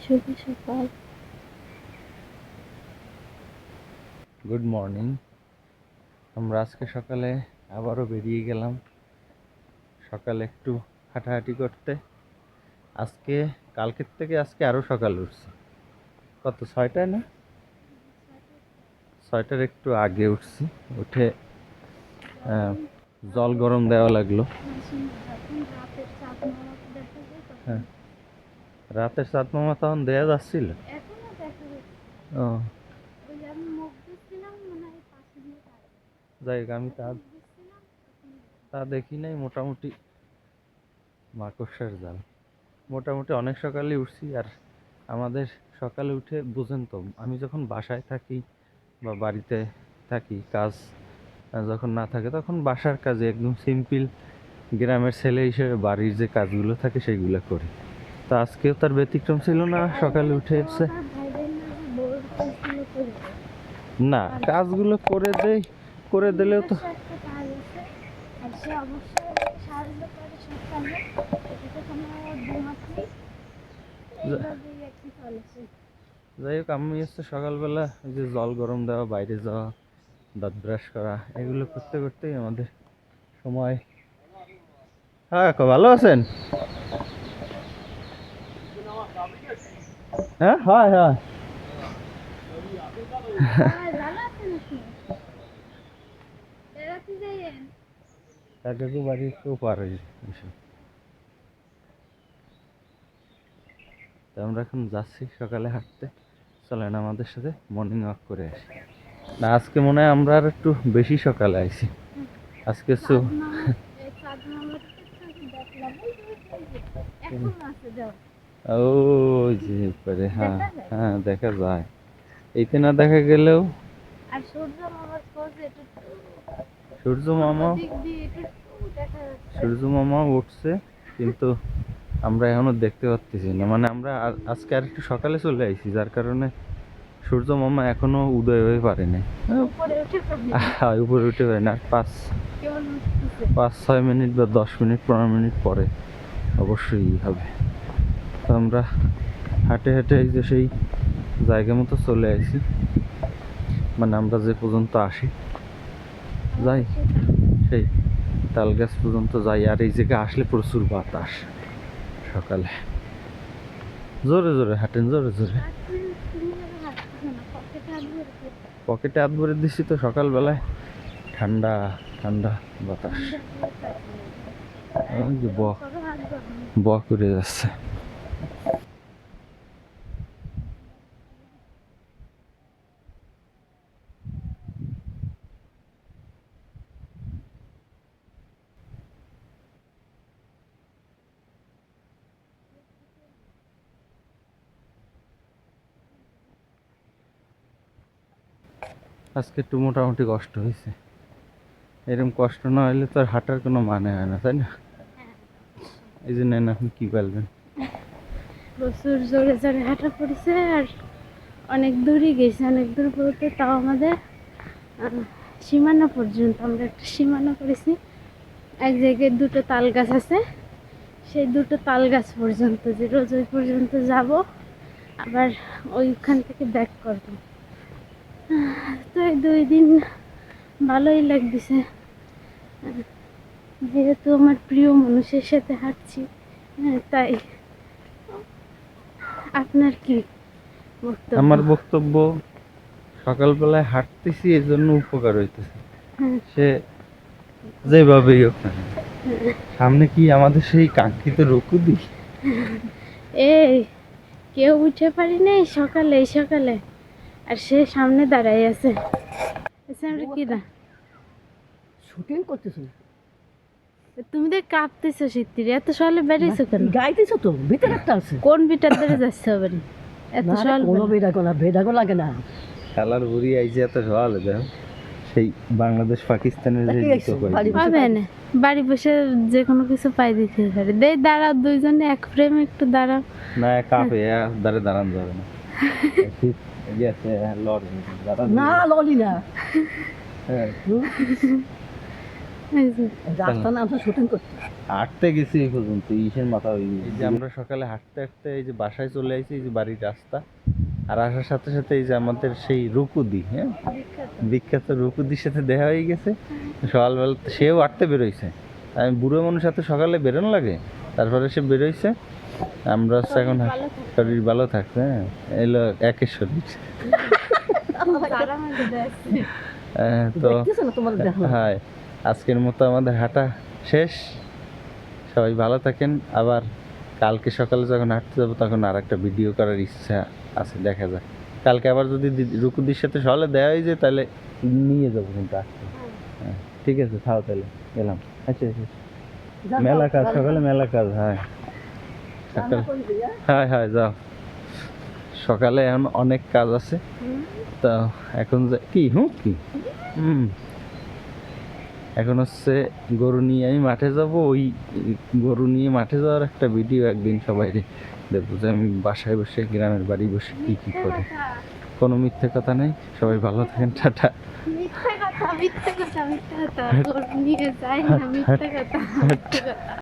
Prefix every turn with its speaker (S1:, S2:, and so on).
S1: শুভ সকাল।
S2: Good morning. আমরা আজকে সকালে আবারও বেরিয়ে গেলাম সকালে একটু হাঁটাহাঁটি করতে। আজকে কালকের থেকে আজকে আরও সকালে উঠছি। কত 6টায় না, 6টার একটু আগে উঠছি। উঠে জল গরম দেওয়া লাগলো। হ্যাঁ, রাতের চাঁদ মামা তখন দেয়া যাচ্ছিল। ও যাই হোক, আমি তা দেখি নাই। মোটামুটি মাকড়সার জাল। মোটামুটি অনেক সকালে উঠছি। আর আমাদের সকালে উঠে বুঝেন তো, আমি যখন বাসায় থাকি বা বাড়িতে থাকি, কাজ যখন না থাকে তখন বাসার কাজে একদম সিম্পল গ্রামের ছেলে হিসেবে বাড়ির যে কাজগুলো থাকে সেইগুলো করি। তো আজকেও তার ব্যতিক্রম ছিল না। সকালে উঠে এসে না, কাজগুলো করে দেই, করে দিলেও তো যাই হোক, আমি হচ্ছে সকালবেলা ওই যে জল গরম দেওয়া, বাইরে যাওয়া, দাঁত ব্রাশ করা, এগুলো করতে করতেই আমাদের সময়। হ্যাঁ, ভালো আছেন? হ্যাঁ, হয় হয়। কাকাকু বাড়ির কেউ পার হয়ে এসে। তো আমরা এখন যাচ্ছি সকালে হাঁটতে। চলেন আমাদের সাথে মর্নিং ওয়াক করে আসি। না, আজকে মনে হয় আমরা আর একটু বেশি সকালে আইছি আজকে। ওই যে পরে, হ্যাঁ হ্যাঁ, দেখা যায়। এইতে না দেখা গেলেও সূর্য মামা উঠছে, কিন্তু আমরা এখনো দেখতে পাচ্ছি না। মানে আমরা আজকে আর একটু সকালে চলে আইছি, যার কারণে সূর্য মামা এখনো উদয় হয়ে পারেনি। উপরে উঠে পারে না। 5-6 মিনিট বা 10 মিনিট 15 মিনিট পরে অবশ্যই হবে। তো আমরা হাঁটে হাঁটে এই যে সেই জায়গা মতো চলে আসি, মানে আমরা যে পর্যন্ত আসি যাই, সেই তাল গাছ পর্যন্ত যাই। আর এই জায়গায় আসলে প্রচুর বাতাস। সকালে জোরে জোরে হাঁটেন, জোরে জোরে। পকেটে হাত ভরে দিচ্ছি তো সকালবেলায়। ঠান্ডা ঠান্ডা বাতাস ব করে যাচ্ছে। আজকে একটু মোটামুটি কষ্ট হয়েছে। এরকম কষ্ট না হলে তো আর হাঁটার কোনো মানে হয় না, তাই না? এই যে নেন, আপনি কি বলবেন?
S1: প্রচুর জোরে জোরে হাঁটা পড়েছে। আর অনেক দূরই গেছে, অনেক দূর বলতে তাও আমাদের সীমানা পর্যন্ত। আমরা একটা সীমানা করেছি, এক জায়গায় দুটো তাল গাছ আছে, সেই দুটো তাল গাছ পর্যন্ত, যে রোজ ওই পর্যন্ত যাব, আবার ওইখান থেকে ব্যাক করবো। তো এই 2 দিন ভালোই লাগতেছে, যেহেতু আমার প্রিয় মানুষের সাথে হাঁটছি। তাই আপনার কি বক্তব্য?
S2: আমার বক্তব্য, সকালবেলায় হাঁটতেছি এই জন্য উপকার হইতেছে। সে যেভাবেই হোক না, সামনে কি আমাদের সেই কাঙ্ক্ষিত রকুদি?
S1: এই কেউ উঠে পারি নাই সকালে, এই সকালে, আর সে সামনে দাঁড়াই আছে। আমরা কি না
S3: শুটিং করতেছো?
S1: তুমি তো কাঁপতেছো শীতের, এত সকালে বেরিয়েছো কেন?
S3: গাইতেছো তো, ভিতরে একটা আছে।
S1: কোন বিটার ধরে যাচ্ছে আবার এত সকাল?
S3: কোনো ভেদাগো লাগে না।
S2: খেলার বুড়ি আইছে এত সকালে, দেখো সেই বাংলাদেশ পাকিস্তানের যে
S1: পাবে না, বাড়ি বসে যে কোনো কিছু পাই দিতে পারে। দেই দাঁড়াও, দুইজনে এক ফ্রেমে একটু দাঁড়াও।
S2: না, কাপে দাঁড়ান যাবে না।
S3: না ললি না,
S1: এই যে
S3: রাস্তা না আমরা শুটিং করতে।
S4: হাঁটতে গেছি এই পর্যন্ত ইসের মাথা ওই
S2: এই যে আমরা সকালে হাঁটতে হাঁটতে এই যে বাসায় চলে আসি, এই যে বাড়ির রাস্তা, আর আসার সাথে সাথে এই যে আমাদের সেই রুকুদি, হ্যাঁ বিখ্যাত রুকুদির সাথে দেখা হয়ে গেছে। সকালবেলা সেও হাঁটতে বেরোইছে, আমি বুড়ো মানুষ সাথে সকালে বেরোনো লাগে, তারপরে সে বেরোইছে। আমরা হচ্ছে এখন শরীর ভালো থাকছে, হ্যাঁ এলো একের শরীর। তো
S3: দেখতেছো না তোমার দেখো
S2: হ্যাঁ, আজকের মতো আমাদের হাঁটা শেষ। সবাই ভালো থাকেন। আবার কালকে সকালে যখন হাঁটতে যাবো তখন আর একটা ভিডিও করার ইচ্ছা আছে, দেখা যাক। কালকে আবার যদি রুকুদির সাথে সকালে দেওয়া হয়ে যায় তাহলে নিয়ে যাবো কিন্তু আজকে। হ্যাঁ ঠিক আছে, খাও তাহলে, গেলাম। আচ্ছা আচ্ছা, মেলা কাজ সকালে, মেলা কাজ। হ্যাঁ সকালে, হ্যাঁ হ্যাঁ যাও, সকালে এখন অনেক কাজ আছে। তো এখন কি এখন হচ্ছে গরু নিয়ে আমি মাঠে যাব। ওই গরু নিয়ে মাঠে যাওয়ার একটা ভিডিও একদিন সবাই দেখবো, যে আমি বাসায় বসে গ্রামের বাড়ি বসে কি কি করে। কোনো মিথ্যে কথা নেই, সবাই ভালো থাকেন, টাটা।
S1: মিথ্যা কথা, মিথ্যা কথা, মিথ্যা কথা, তোর নিয়ে যাই না, মিথ্যা কথা, মিথ্যা কথা।